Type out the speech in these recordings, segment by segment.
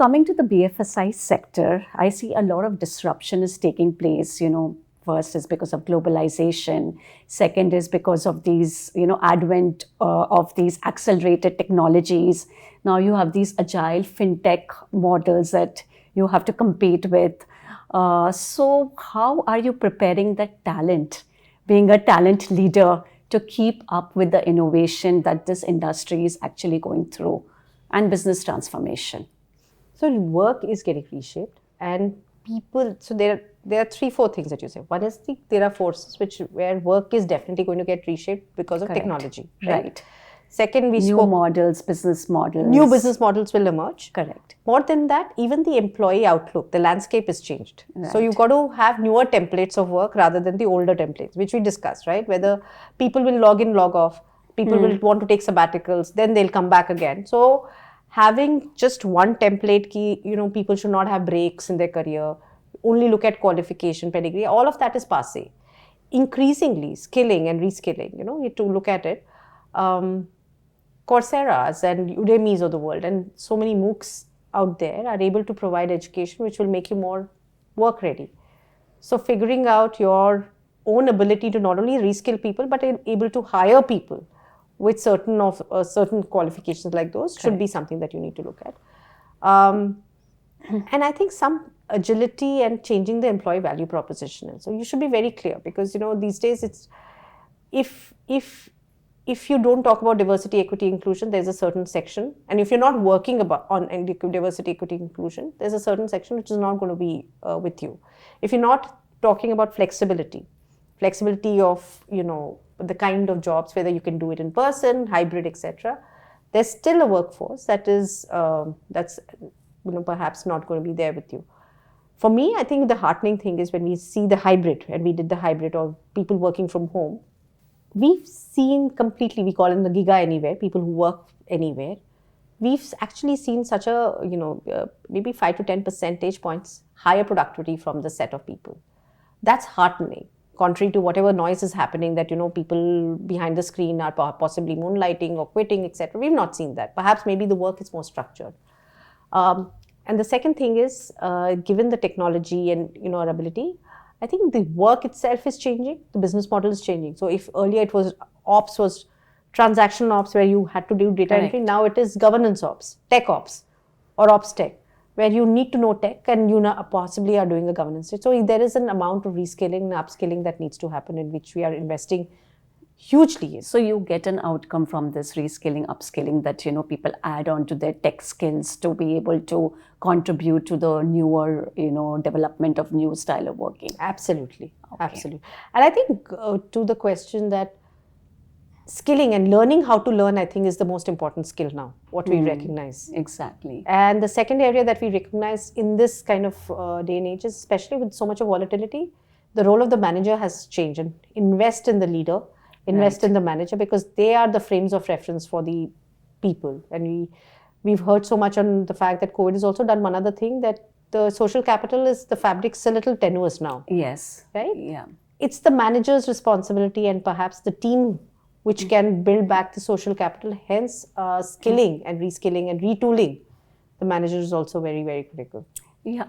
coming to the BFSI sector, I see a lot of disruption is taking place. First is because of globalization. Second is because of these, advent of these accelerated technologies. Now you have these agile fintech models that you have to compete with. So how are you preparing that talent, being a talent leader, to keep up with the innovation that this industry is actually going through and business transformation? So work is getting reshaped, and people. So there are 3-4 things that you say. One is there are forces where work is definitely going to get reshaped because of Correct. technology. Right. Second, New models, business models. New business models will emerge. Correct. More than that, even the employee outlook, the landscape is changed. Right. So you've got to have newer templates of work rather than the older templates, which we discussed, right? Whether people will log in, log off, people will want to take sabbaticals, then they'll come back again. So having just one template key, people should not have breaks in their career, only look at qualification, pedigree, all of that is passé. Increasingly, skilling and reskilling, you have to look at it. Coursera's and Udemy's of the world and so many MOOCs out there are able to provide education which will make you more work ready. So figuring out your own ability to not only reskill people but able to hire people with certain qualifications like those should be something that you need to look at. And I think some agility and changing the employee value proposition. So you should be very clear because these days it's if you don't talk about diversity, equity, inclusion, there's a certain section, and if you're not working on diversity, equity, inclusion, there's a certain section which is not going to be with you. If you're not talking about flexibility of the kind of jobs, whether you can do it in person, hybrid, etc., there's still a workforce that is that's perhaps not going to be there with you. For me, I think the heartening thing is when we see the hybrid, and we did the hybrid of people working from home. We've seen completely, we call it the giga anywhere, people who work anywhere. We've actually seen such a, maybe 5 to 10 percentage points higher productivity from the set of people. That's heartening, contrary to whatever noise is happening that, people behind the screen are possibly moonlighting or quitting, etc. We've not seen that. Perhaps maybe the work is more structured. And the second thing is, given the technology and, our ability, I think the work itself is changing, the business model is changing. So if earlier it was transaction ops where you had to do data entry, now it is governance ops, tech ops or ops tech, where you need to know tech and you possibly are doing a governance. So there is an amount of reskilling and upskilling that needs to happen in which we are investing hugely. So you get an outcome from this reskilling, upskilling that, people add on to their tech skills to be able to contribute to the newer, development of new style of working. Absolutely. Okay. Absolutely. And I think to the question that skilling and learning how to learn, I think is the most important skill now, what we recognize. Exactly. And the second area that we recognize in this kind of day and age is, especially with so much of volatility, the role of the manager has changed. And invest in the leader, invest in the manager, because they are the frames of reference for the people. And we've heard so much on the fact that COVID has also done one other thing, that the social capital is, the fabric's a little tenuous now. Yes. Right? Yeah. It's the manager's responsibility and perhaps the team which can build back the social capital. Hence, skilling and reskilling and retooling the manager is also very, very critical. Yeah.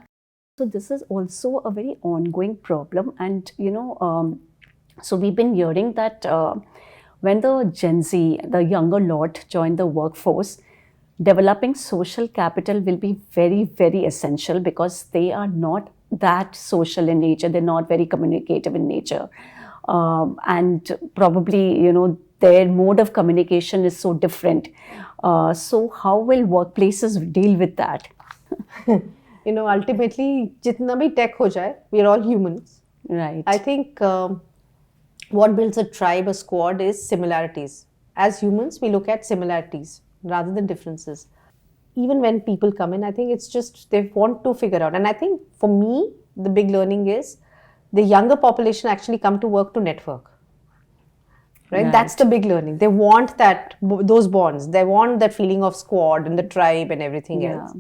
So this is also a very ongoing problem. And, so we've been hearing that when the Gen Z, the younger lot, join the workforce, developing social capital will be very, very essential because they are not that social in nature. They're not very communicative in nature. And probably, their mode of communication is so different. So how will workplaces deal with that? Ultimately, jitna bhi tech ho jaye, we are all humans. Right. I think what builds a tribe, a squad is similarities. As humans, we look at similarities rather than differences. Even when people come in, I think it's just they want to figure out. And I think for me, the big learning is the younger population actually come to work to network. Right? That's the big learning. They want those bonds. They want that feeling of squad and the tribe and everything else.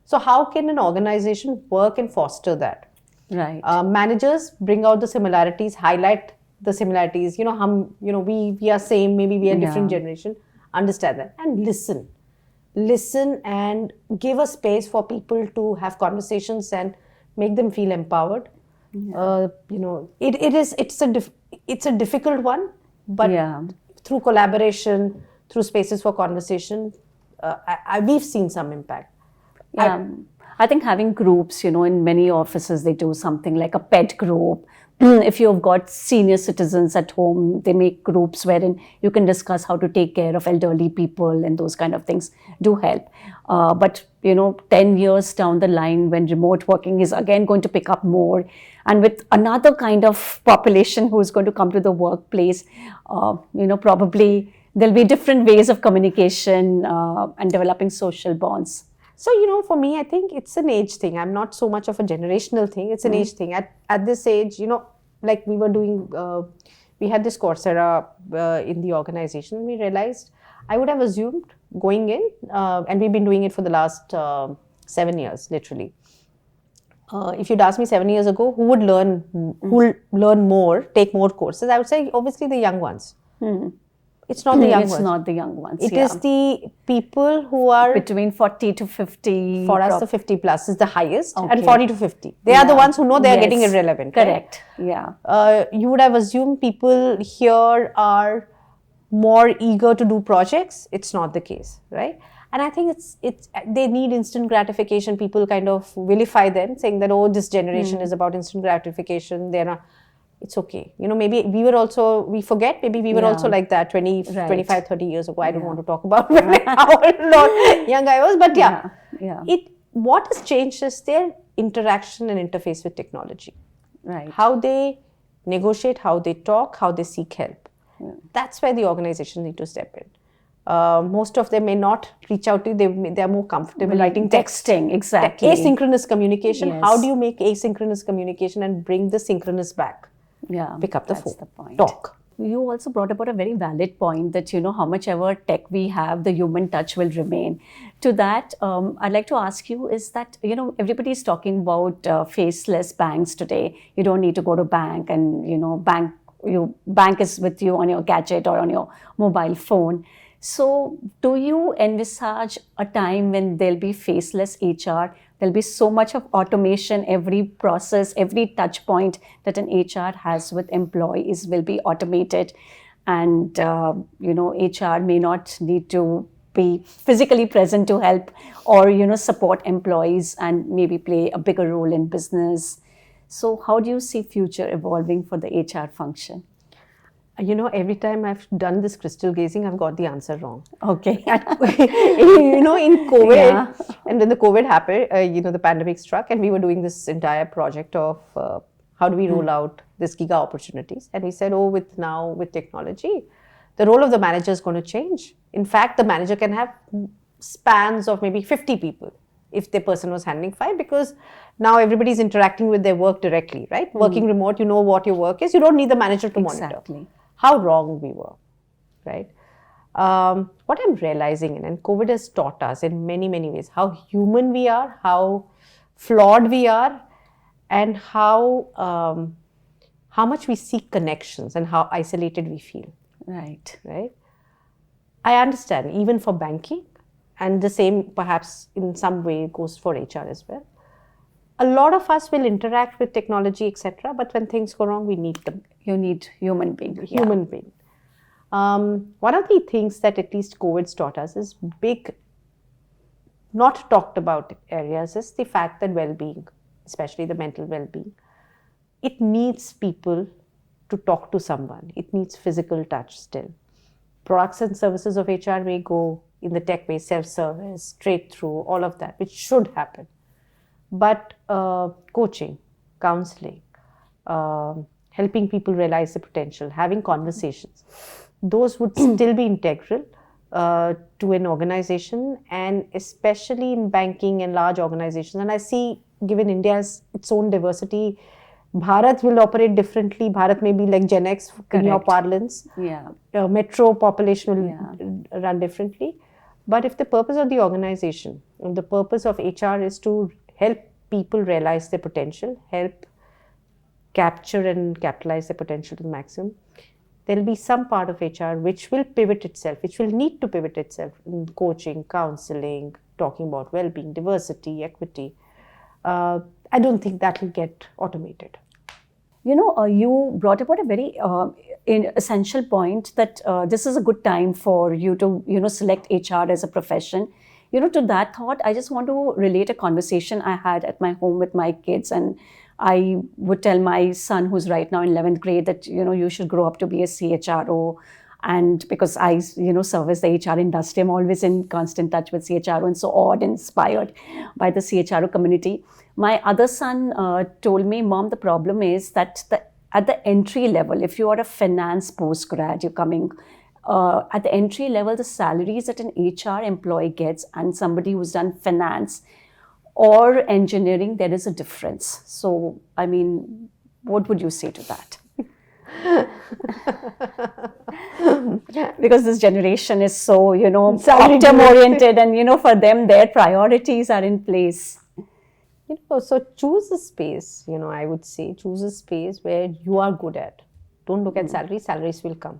So how can an organization work and foster that? Right. Managers bring out the similarities, highlight the similarities. We are same, maybe we are different generation. Understand that and listen. listen and give a space for people to have conversations and make them feel empowered. It's a difficult one, but through collaboration, through spaces for conversation, we've seen some impact. I think having groups, in many offices, they do something like a pet group. If you've got senior citizens at home, they make groups wherein you can discuss how to take care of elderly people, and those kind of things do help. But 10 years down the line, when remote working is again going to pick up more, and with another kind of population who's going to come to the workplace, probably there'll be different ways of communication and developing social bonds. So, for me, I think it's an age thing. I'm not so much of a generational thing. It's an age thing. At this age, like we were doing, we had this Coursera in the organization. We realized, I would have assumed going in, and we've been doing it for the last 7 years, literally. If you'd asked me 7 years ago, who would learn more, take more courses, I would say obviously the young ones. It's not the young ones. It's not the young ones. It is the people who are between 40 to 50. For us, the 50 plus is the highest, and 40 to 50. They are the ones who know they are getting irrelevant. Correct. Right? Yeah. You would have assumed people here are more eager to do projects. It's not the case, right? And I think they need instant gratification. People kind of vilify them, saying that, oh, this generation is about instant gratification. They're not. It's okay. Maybe we forget, maybe we were also like that 25, 30 years ago. I don't want to talk about how young I was, but what has changed is their interaction and interface with technology. Right. How they negotiate, how they talk, how they seek help. That's where the organizations need to step in. Most of them may not reach out to you. They are more comfortable writing texting. Exactly. Asynchronous communication. Yes. How do you make asynchronous communication and bring the synchronous back? Pick up the phone. The point. Talk. You also brought about a very valid point that, how much ever tech we have, the human touch will remain. To that, I'd like to ask you is that, everybody's talking about faceless banks today. You don't need to go to bank and, bank is with you on your gadget or on your mobile phone. So do you envisage a time when there'll be faceless HR? There'll be so much of automation, every process, every touch point that an HR has with employees will be automated. And, HR may not need to be physically present to help or, support employees and maybe play a bigger role in business. So how do you see future evolving for the HR function? Every time I've done this crystal gazing, I've got the answer wrong. Okay. In COVID, and when the COVID happened, the pandemic struck, and we were doing this entire project of how do we roll out this giga opportunities. And we said, with technology, the role of the manager is going to change. In fact, the manager can have spans of maybe 50 people if the person was handling 5, because now everybody's interacting with their work directly, right? Working remote, you know what your work is. You don't need the manager to monitor. How wrong we were, right? What I'm realizing, and COVID has taught us in many, many ways, how human we are, how flawed we are, and how much we seek connections and how isolated we feel. Right. I understand, even for banking, and the same perhaps in some way goes for HR as well. A lot of us will interact with technology, etc. But when things go wrong, we need them. You need human being. Human being. One of the things that at least COVID's taught us is big, not talked about areas is the fact that well-being, especially the mental well-being, it needs people to talk to someone. It needs physical touch still. Products and services of HR may go in the tech way, self-service, straight through, all of that, which should happen. But coaching, counseling, helping people realize the potential, having conversations, those would still be integral to an organization, and especially in banking and large organizations. And I see, given India's its own diversity, Bharat will operate differently. Bharat may be like Gen X in your parlance. Metro population will run differently. But if the purpose of the organization, and the purpose of HR is to help people realize their potential, help capture and capitalize their potential to the maximum, there'll be some part of HR which will pivot itself, which will need to pivot itself in coaching, counseling, talking about well-being, diversity, equity. I don't think that will get automated. You brought about a very essential point that this is a good time for you to, select HR as a profession. To that thought, I just want to relate a conversation I had at my home with my kids, and I would tell my son, who's right now in 11th grade, that, you should grow up to be a CHRO. And because I, service the HR industry, I'm always in constant touch with CHRO and so awed and inspired by the CHRO community. My other son told me, Mom, the problem is that at the entry level, if you are a finance postgrad, you're coming, at the entry level, the salaries that an HR employee gets and somebody who's done finance or engineering, there is a difference. So, I mean, what would you say to that? Because this generation is so, optimum oriented, and, for them, their priorities are in place. So choose a space, I would say, choose a space where you are good at. Don't look at salaries, salaries will come.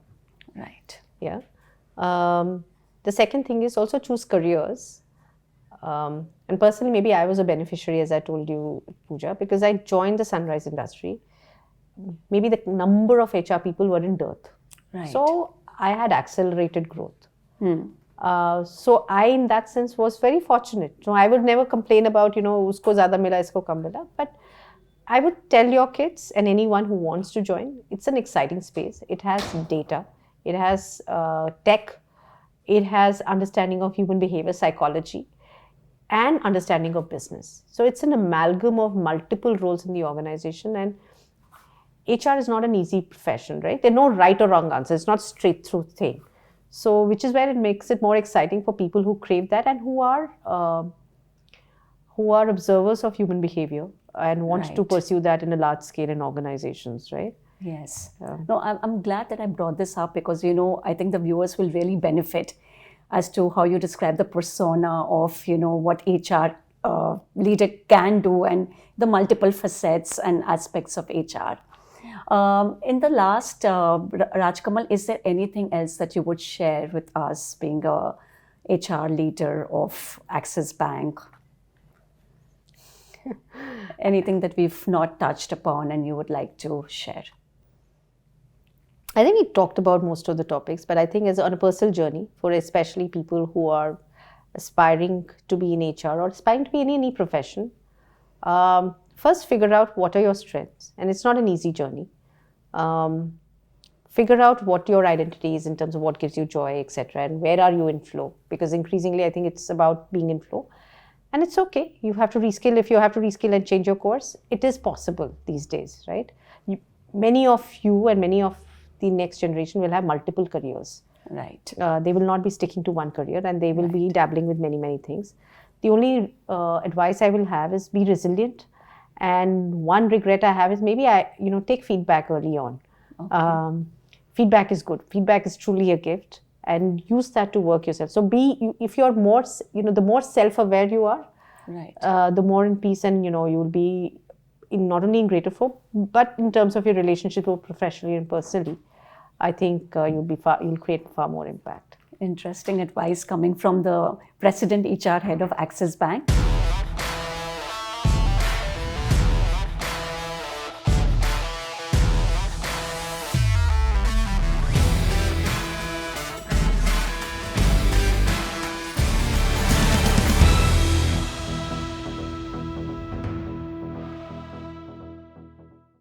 Right. Yeah. The second thing is also choose careers. And personally, maybe I was a beneficiary, as I told you, Pooja, because I joined the sunrise industry. Maybe the number of HR people were in dearth. Right. So I had accelerated growth. So I, in that sense, was very fortunate. So I would never complain about, usko zyada mila, isko kam mila. But I would tell your kids and anyone who wants to join, it's an exciting space. It has data. It has tech. It has understanding of human behavior, psychology, and understanding of business. So it's an amalgam of multiple roles in the organization, and HR is not an easy profession, right? There are no right or wrong answers. It's not straight through thing. So, which is where it makes it more exciting for people who crave that and who are observers of human behavior and want to pursue that in a large scale in organizations, right? Yes. No, I'm glad that I brought this up because, I think the viewers will really benefit as to how you describe the persona of, what HR leader can do and the multiple facets and aspects of HR. In the last, Rajkamal, is there anything else that you would share with us being a HR leader of Axis Bank? Anything that we've not touched upon and you would like to share? I think we talked about most of the topics, but I think as on a personal journey for especially people who are aspiring to be in HR or aspiring to be in any profession, first figure out what are your strengths, and it's not an easy journey. Figure out what your identity is in terms of what gives you joy, etc., and where are you in flow, because increasingly I think it's about being in flow. And it's okay, you have to reskill. If you have to reskill and change your course, it is possible these days, right? Many of you and many of the next generation will have multiple careers. Right. They will not be sticking to one career, and they will be dabbling with many, many things. The only advice I will have is be resilient. And one regret I have is maybe take feedback early on. Okay. Feedback is good. Feedback is truly a gift, and use that to work yourself. So if you're more, the more self-aware you are, right, the more in peace, and you will be not only in greater flow, but in terms of your relationship both professionally and personally, I think you'll create far more impact. Interesting advice coming from the President HR Head of Axis Bank.